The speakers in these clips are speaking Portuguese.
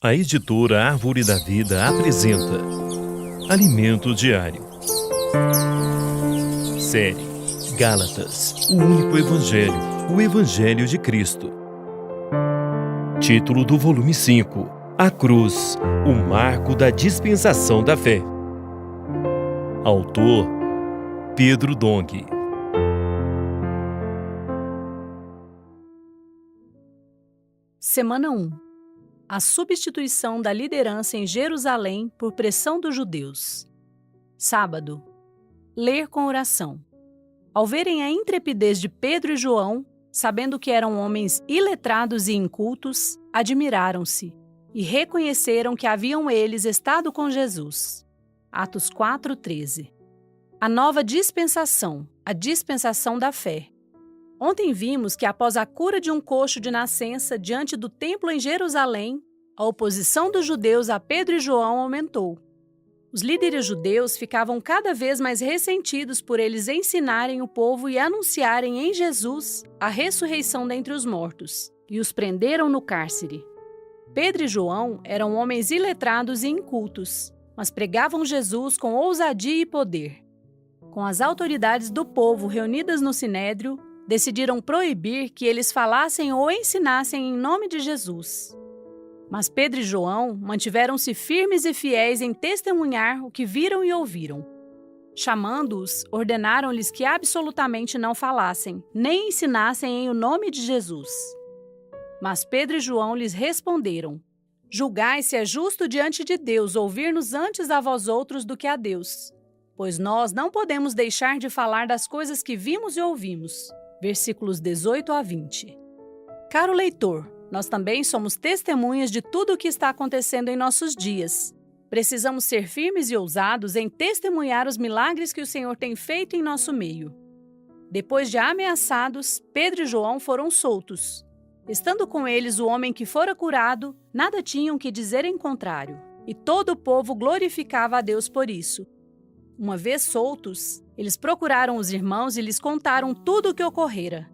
A editora Árvore da Vida apresenta Alimento Diário. Série Gálatas, o único Evangelho, o Evangelho de Cristo. Título do volume 5: A Cruz, o marco da dispensação da fé. Autor: Pedro Dong. Semana 1. A substituição da liderança em Jerusalém por pressão dos judeus. Sábado. Ler com oração. Ao verem a intrepidez de Pedro e João, sabendo que eram homens iletrados e incultos, admiraram-se e reconheceram que haviam eles estado com Jesus. Atos 4:13. A nova dispensação, a dispensação da fé. Ontem vimos que após a cura de um coxo de nascença diante do templo em Jerusalém, a oposição dos judeus a Pedro e João aumentou. Os líderes judeus ficavam cada vez mais ressentidos por eles ensinarem o povo e anunciarem em Jesus a ressurreição dentre os mortos, e os prenderam no cárcere. Pedro e João eram homens iletrados e incultos, mas pregavam Jesus com ousadia e poder. Com as autoridades do povo reunidas no Sinédrio, decidiram proibir que eles falassem ou ensinassem em nome de Jesus. Mas Pedro e João mantiveram-se firmes e fiéis em testemunhar o que viram e ouviram. Chamando-os, ordenaram-lhes que absolutamente não falassem, nem ensinassem em o nome de Jesus. Mas Pedro e João lhes responderam: Julgai se é justo diante de Deus ouvir-nos antes a vós outros do que a Deus, pois nós não podemos deixar de falar das coisas que vimos e ouvimos. Versículos 18 a 20. Caro leitor, nós também somos testemunhas de tudo o que está acontecendo em nossos dias. Precisamos ser firmes e ousados em testemunhar os milagres que o Senhor tem feito em nosso meio. Depois de ameaçados, Pedro e João foram soltos. Estando com eles o homem que fora curado, nada tinham que dizer em contrário, e todo o povo glorificava a Deus por isso. Uma vez soltos, eles procuraram os irmãos e lhes contaram tudo o que ocorrera.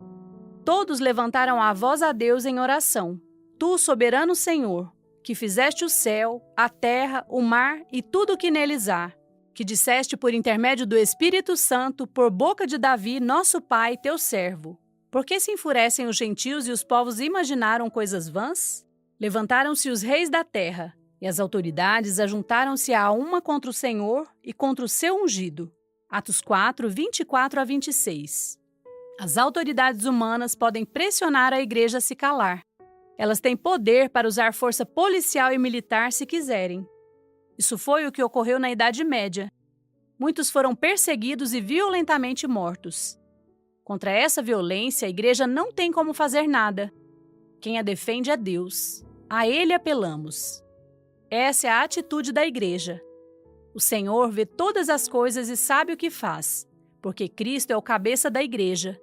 Todos levantaram a voz a Deus em oração. Tu, soberano Senhor, que fizeste o céu, a terra, o mar e tudo o que neles há, que disseste por intermédio do Espírito Santo, por boca de Davi, nosso pai, teu servo. Por que se enfurecem os gentios e os povos imaginaram coisas vãs? Levantaram-se os reis da terra, e as autoridades ajuntaram-se a uma contra o Senhor e contra o seu ungido. Atos 4, 24 a 26. As autoridades humanas podem pressionar a igreja a se calar. Elas têm poder para usar força policial e militar se quiserem. Isso foi o que ocorreu na Idade Média. Muitos foram perseguidos e violentamente mortos. Contra essa violência, a igreja não tem como fazer nada. Quem a defende é Deus. A Ele apelamos. Essa é a atitude da igreja. O Senhor vê todas as coisas e sabe o que faz, porque Cristo é o cabeça da igreja.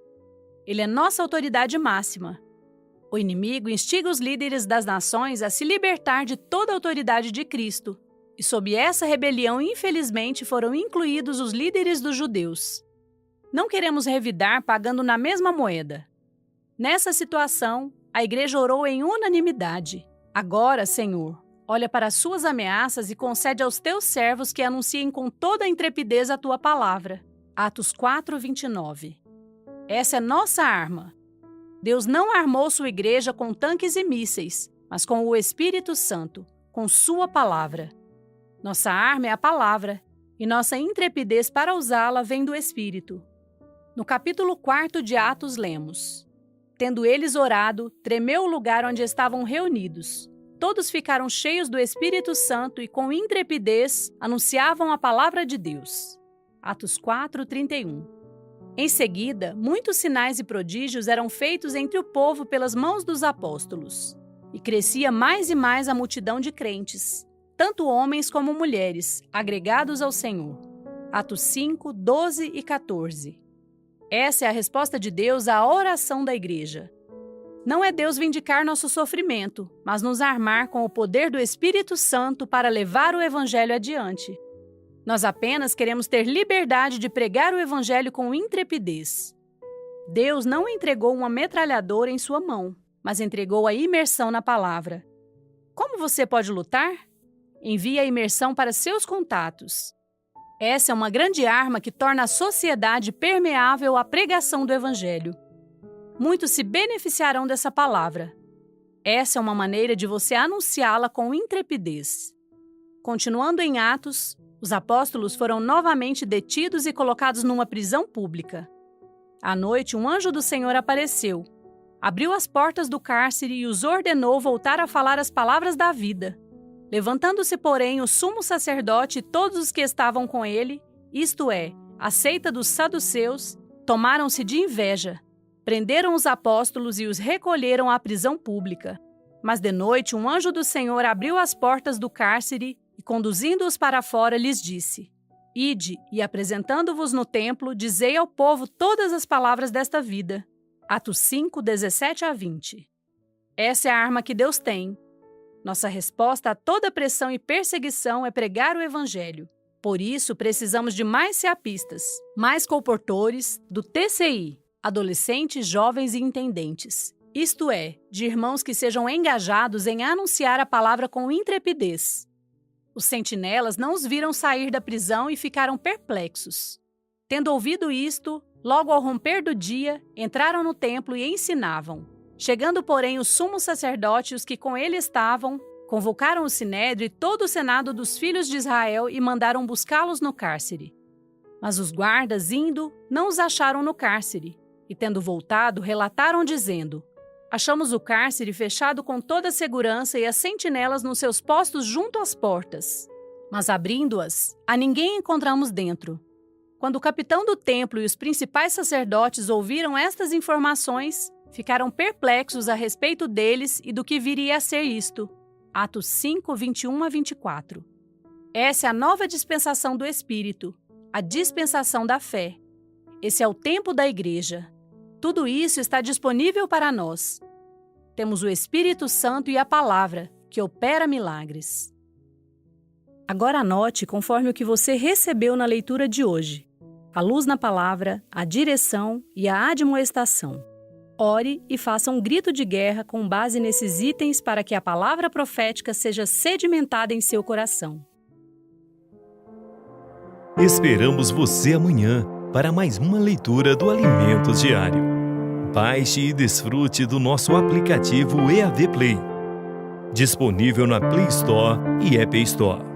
Ele é nossa autoridade máxima. O inimigo instiga os líderes das nações a se libertar de toda a autoridade de Cristo, e sob essa rebelião, infelizmente, foram incluídos os líderes dos judeus. Não queremos revidar pagando na mesma moeda. Nessa situação, a igreja orou em unanimidade. Agora, Senhor, olha para as suas ameaças e concede aos teus servos que anunciem com toda a intrepidez a tua palavra. Atos 4, 29. Essa é nossa arma. Deus não armou sua igreja com tanques e mísseis, mas com o Espírito Santo, com sua palavra. Nossa arma é a palavra, e nossa intrepidez para usá-la vem do Espírito. No capítulo 4 de Atos lemos: Tendo eles orado, tremeu o lugar onde estavam reunidos. Todos ficaram cheios do Espírito Santo e com intrepidez anunciavam a palavra de Deus. Atos 4, 31. Em seguida, muitos sinais e prodígios eram feitos entre o povo pelas mãos dos apóstolos. E crescia mais e mais a multidão de crentes, tanto homens como mulheres, agregados ao Senhor. Atos 5, 12 e 14. Essa é a resposta de Deus à oração da igreja. Não é Deus vindicar nosso sofrimento, mas nos armar com o poder do Espírito Santo para levar o Evangelho adiante. Nós apenas queremos ter liberdade de pregar o Evangelho com intrepidez. Deus não entregou uma metralhadora em sua mão, mas entregou a imersão na palavra. Como você pode lutar? Envie a imersão para seus contatos. Essa é uma grande arma que torna a sociedade permeável à pregação do Evangelho. Muitos se beneficiarão dessa palavra. Essa é uma maneira de você anunciá-la com intrepidez. Continuando em Atos, os apóstolos foram novamente detidos e colocados numa prisão pública. À noite, um anjo do Senhor apareceu, abriu as portas do cárcere e os ordenou voltar a falar as palavras da vida. Levantando-se, porém, o sumo sacerdote e todos os que estavam com ele, isto é, a seita dos saduceus, tomaram-se de inveja. Prenderam os apóstolos e os recolheram à prisão pública. Mas de noite, um anjo do Senhor abriu as portas do cárcere e, conduzindo-os para fora, lhes disse: Ide, e apresentando-vos no templo, dizei ao povo todas as palavras desta vida. Atos 5, 17 a 20. Essa é a arma que Deus tem. Nossa resposta a toda pressão e perseguição é pregar o Evangelho. Por isso, precisamos de mais ceapistas, mais colportores do TCI, adolescentes, jovens e intendentes. Isto é, de irmãos que sejam engajados em anunciar a palavra com intrepidez. Os sentinelas não os viram sair da prisão e ficaram perplexos. Tendo ouvido isto, logo ao romper do dia, entraram no templo e ensinavam. Chegando, porém, o sumo sacerdote e os que com ele estavam, convocaram o sinédrio e todo o senado dos filhos de Israel e mandaram buscá-los no cárcere. Mas os guardas, indo, não os acharam no cárcere, e tendo voltado, relataram dizendo: Achamos o cárcere fechado com toda a segurança e as sentinelas nos seus postos junto às portas. Mas abrindo-as, a ninguém encontramos dentro. Quando o capitão do templo e os principais sacerdotes ouviram estas informações, ficaram perplexos a respeito deles e do que viria a ser isto. Atos 5, 21 a 24. Essa é a nova dispensação do Espírito, a dispensação da fé. Esse é o tempo da igreja. Tudo isso está disponível para nós. Temos o Espírito Santo e a Palavra, que opera milagres. Agora anote conforme o que você recebeu na leitura de hoje: a luz na palavra, a direção e a admoestação. Ore e faça um grito de guerra com base nesses itens para que a palavra profética seja sedimentada em seu coração. Esperamos você amanhã para mais uma leitura do Alimentos Diário. Baixe e desfrute do nosso aplicativo EAD Play, disponível na Play Store e App Store.